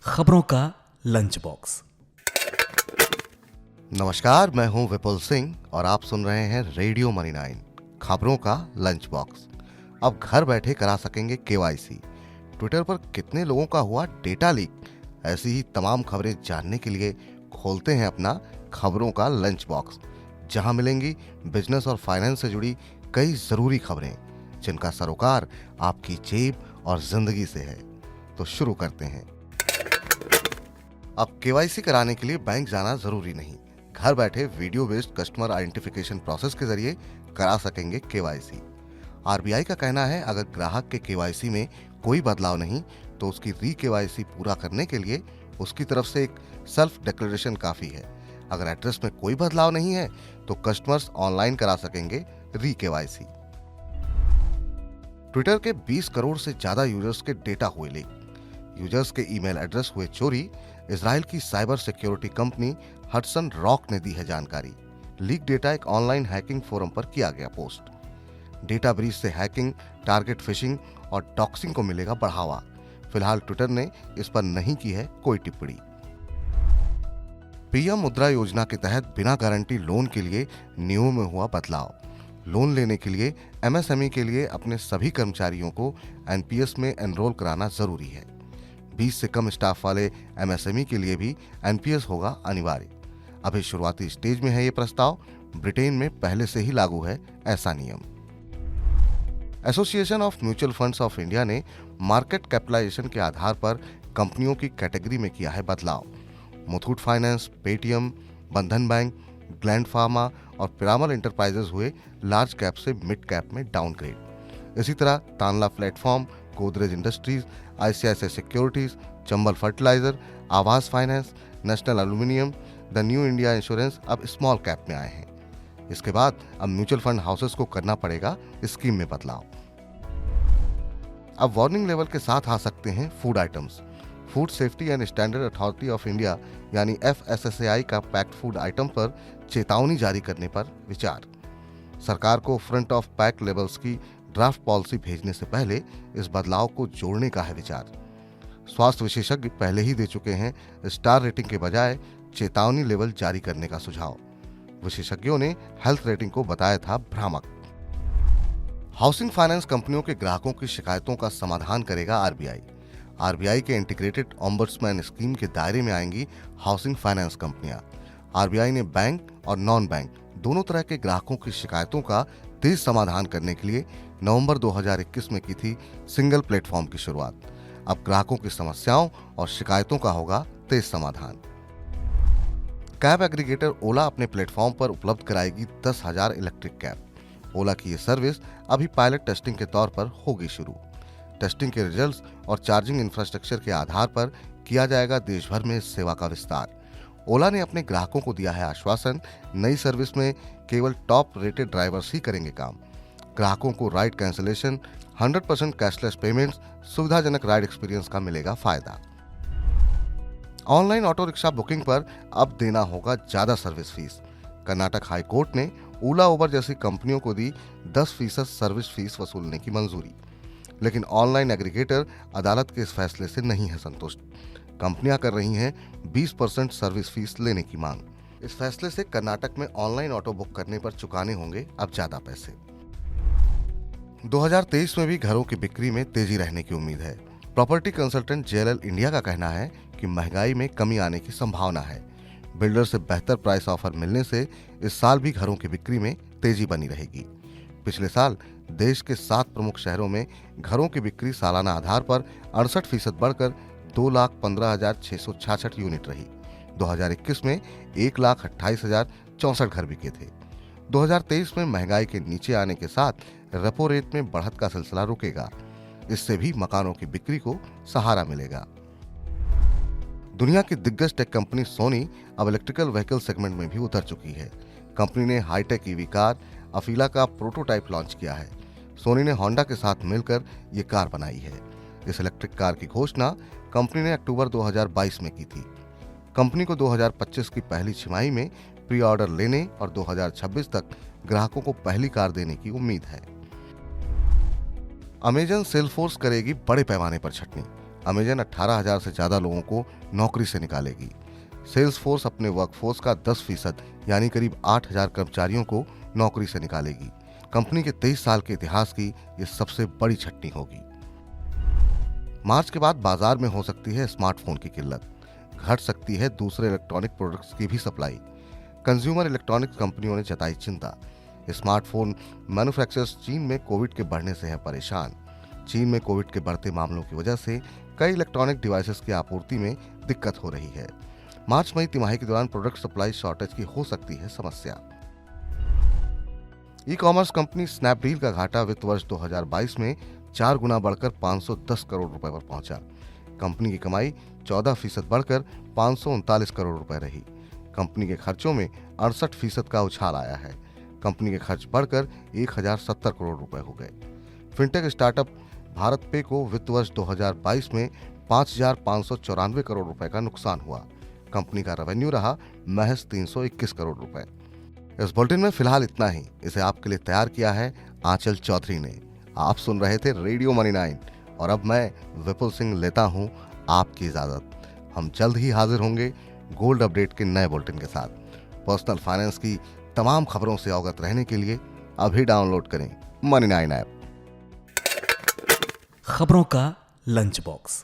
खबरों का lunch box. नमस्कार, मैं हूं विपुल सिंह और आप सुन रहे हैं रेडियो मनी 9 खबरों का लंच बॉक्स। अब घर बैठे करा सकेंगे केवाईसी। ट्विटर पर कितने लोगों का हुआ डेटा लीक, ऐसी ही तमाम खबरें जानने के लिए खोलते हैं अपना खबरों का लंच बॉक्स, जहां मिलेंगी बिजनेस और फाइनेंस से जुड़ी कई जरूरी खबरें जिनका सरोकार आपकी जेब और जिंदगी से है। तो शुरू करते हैं। अब केवाईसी कराने के लिए बैंक जाना जरूरी नहीं, घर बैठे video based customer identification process के जरिए करा सकेंगे केवाईसी। आरबीआई का कहना है, अगर ग्राहक के केवाईसी में कोई बदलाव नहीं तो उसकी री केवाईसी पूरा करने के लिए उसकी तरफ से एक सेल्फ डिक्लेरेशन काफी है। अगर एड्रेस में कोई बदलाव नहीं है तो कस्टमर्स ऑनलाइन करा सकेंगे री केवाईसी। ट्विटर के 20 करोड़ से ज्यादा यूजर्स के डेटा हुए लीक। यूजर्स के ईमेल एड्रेस हुए चोरी, इजराइल की cyber security company Hudson rock ने दी है जानकारी। लीक डेटा एक ऑनलाइन हैकिंग फोरम पर किया गया पोस्ट। डेटा ब्रीच से हैकिंग, टारगेट फिशिंग और डॉक्सिंग को मिलेगा बढ़ावा। फिलहाल ट्विटर ने इस पर नहीं की है कोई टिप्पणी। पीएम मुद्रा योजना के तहत बिना गारंटी लोन के लिए नियमों में हुआ बदलाव। लोन लेने के लिए एमएसएमई के लिए अपने सभी कर्मचारियों को एनपीएस में एनरोल कराना जरूरी है। 20 से कम स्टाफ वाले एमएसएमई के लिए भी एनपीएस होगा अनिवार्य। अभी शुरुआती स्टेज में है ये प्रस्ताव। ब्रिटेन में पहले से ही लागू है ऐसा नियम। Association of mutual funds of India ने मार्केट कैपिटलाइजेशन के आधार पर कंपनियों की कैटेगरी में किया है बदलाव। Muthoot Finance, Paytm, Bandhan Bank, Gland Pharma और पिरामल इंटरप्राइजेज हुए लार्ज कैप से मिड कैप में डाउनग्रेड। इसी तरह Tanla Platform, Godrej Industries, ICICI Securities, Chambal Fertilizer, Aavas Finance, National Aluminium, The New India Insurance अब स्मॉल कैप में आए हैं। इसके बाद अब म्यूचुअल फंड हाउसेस को करना पड़ेगा स्कीम में बदलाव। अब वार्निंग लेवल के साथ आ सकते हैं food items. Food safety and standard authority of India यानी एफएसएसएआई का पैक्ड फूड आइटम पर चेतावनी जारी करने पर विचार। सरकार को फ्रंट ऑफ पैक लेबल्स की ड्राफ्ट पॉलिसी भेजने से पहले इस बदलाव को जोड़ने का है विचार। स्वास्थ्य विशेषज्ञ पहले ही दे चुके हैं स्टार रेटिंग के बजाय चेतावनी लेवल जारी करने का सुझाव। विशेषज्ञों ने हेल्थ रेटिंग को बताया था भ्रामक। हाउसिंग फाइनेंस कंपनियों के ग्राहकों की शिकायतों का समाधान करेगा आरबीआई। आरबीआई के इंटीग्रेटेड ऑम्बड्समैन स्कीम के दायरे में आएंगी हाउसिंग फाइनेंस कंपनियां। आरबीआई ने बैंक और नॉन बैंक दोनों तरह के ग्राहकों की शिकायतों का तेज समाधान करने के लिए नवंबर 2021 में की थी सिंगल प्लेटफॉर्म की शुरुआत। अब ग्राहकों की समस्याओं और शिकायतों का होगा तेज समाधान। कैब एग्रीगेटर ओला अपने प्लेटफॉर्म पर उपलब्ध कराएगी 10,000 इलेक्ट्रिक कैब। ओला की ये सर्विस अभी पायलट टेस्टिंग के तौर पर होगी शुरू। टेस्टिंग के रिजल्ट्स और चार्जिंग इंफ्रास्ट्रक्चर के आधार पर किया जाएगा देश भर में इस सेवा का विस्तार। ओला ने अपने ग्राहकों को दिया है आश्वासन, नई सर्विस में केवल टॉप रेटेड ड्राइवर्स ही करेंगे काम। ग्राहकों को राइड कैंसिलेशन, 100% कैशलेस पेमेंट्स, सुविधाजनक राइड एक्सपीरियंस का मिलेगा फायदा। ऑनलाइन ऑटो रिक्शा बुकिंग पर अब देना होगा ज्यादा service fees. Karnataka high court ने ओला उबर जैसी कंपनियों को दी 10% सर्विस फीस वसूलने की मंजूरी, लेकिन ऑनलाइन एग्रीगेटर अदालत के इस फैसले से नहीं है संतुष्ट। कंपनियां कर रही हैं 20% सर्विस फीस लेने की मांग। इस फैसले से कर्नाटक में ऑनलाइन ऑटो बुक करने पर चुकाने होंगे अब ज्यादा पैसे। 2023 में भी घरों की बिक्री में तेजी रहने की उम्मीद है। प्रॉपर्टी कंसल्टेंट जेएलएल इंडिया का कहना है कि महंगाई में कमी आने की संभावना है। बिल्डर से बेहतर प्राइस ऑफर मिलने से इस साल भी घरों की बिक्री में तेजी बनी रहेगी। पिछले साल देश के 7 प्रमुख शहरों में घरों की बिक्री सालाना आधार पर 68% बढ़कर 2,15,666 यूनिट रही। 2021 में 1,28,064 घर बिके थे। 2023 में महंगाई के नीचे आने के साथ रेपो रेट में बढ़त का सिलसिला रुकेगा। इससे भी मकानों की बिक्री को सहारा मिलेगा। दुनिया की दिग्गज टेक कंपनी सोनी अब इलेक्ट्रिकल व्हीकल सेगमेंट में भी उतर चुकी है। कंपनी ने हाईटेक ईवी कार अफीला का प्रोटोटाइप लॉन्च किया है। सोनी ने होंडा के साथ मिलकर ये कार बनाई है। इस इलेक्ट्रिक कार की घोषणा कंपनी ने अक्टूबर 2022 में की थी। कंपनी को 2025 की पहली छमाही में प्री ऑर्डर लेने और 2026 तक ग्राहकों को पहली कार देने की उम्मीद है। अमेजन सेल्सफोर्स करेगी बड़े पैमाने पर छंटनी। अमेजन 18,000 से ज़्यादा लोगों को नौकरी से निकालेगी। सेल्स फोर्स अपने वर्कफोर्स का 10% यानी करीब 8,000 कर्मचारियों को नौकरी से निकालेगी। कंपनी के 23 साल के इतिहास की ये सबसे बड़ी छटनी होगी। मार्च के बाद बाजार में हो सकती है स्मार्टफोन की किल्लत, घट सकती है दूसरे इलेक्ट्रॉनिक प्रोडक्ट्स की भी सप्लाई। कंज्यूमर इलेक्ट्रॉनिक्स कंपनियों ने जताई चिंता। स्मार्टफोन मैन्युफैक्चरर्स चीन में कोविड के बढ़ने से है परेशान। चीन में कोविड के बढ़ते मामलों की वजह से कई इलेक्ट्रॉनिक डिवाइसेस की आपूर्ति में दिक्कत हो रही है। मार्च मई तिमाही के दौरान प्रोडक्ट सप्लाई शॉर्टेज की हो सकती है समस्या। ई कॉमर्स कंपनी स्नैपडील का घाटा वित्त वर्ष 2022 में 4 गुना बढ़कर 510 करोड़ रुपए पर पहुंचा। कंपनी की कमाई 14% बढ़कर 539 करोड़ रुपए रही। कंपनी के खर्चों में 68% का उछाल आया है। कंपनी के खर्च बढ़कर 1070 करोड़ रुपए हो गए। फिनटेक स्टार्टअप भारत पे को वित्त वर्ष 2022 में 5,594 करोड़ रुपए का नुकसान हुआ। कंपनी का रेवेन्यू रहा महज 321 करोड़ रुपए। इस बुलेटिन में फिलहाल इतना ही। इसे आपके लिए तैयार किया है आंचल चौधरी ने। आप सुन रहे थे रेडियो मनी 9 और अब मैं विपुल सिंह लेता हूं आपकी इजाजत। हम जल्द ही हाजिर होंगे गोल्ड अपडेट के नए बुलेटिन के साथ। पर्सनल फाइनेंस की तमाम खबरों से अवगत रहने के लिए अभी डाउनलोड करें मनी 9 ऐप। खबरों का लंच बॉक्स।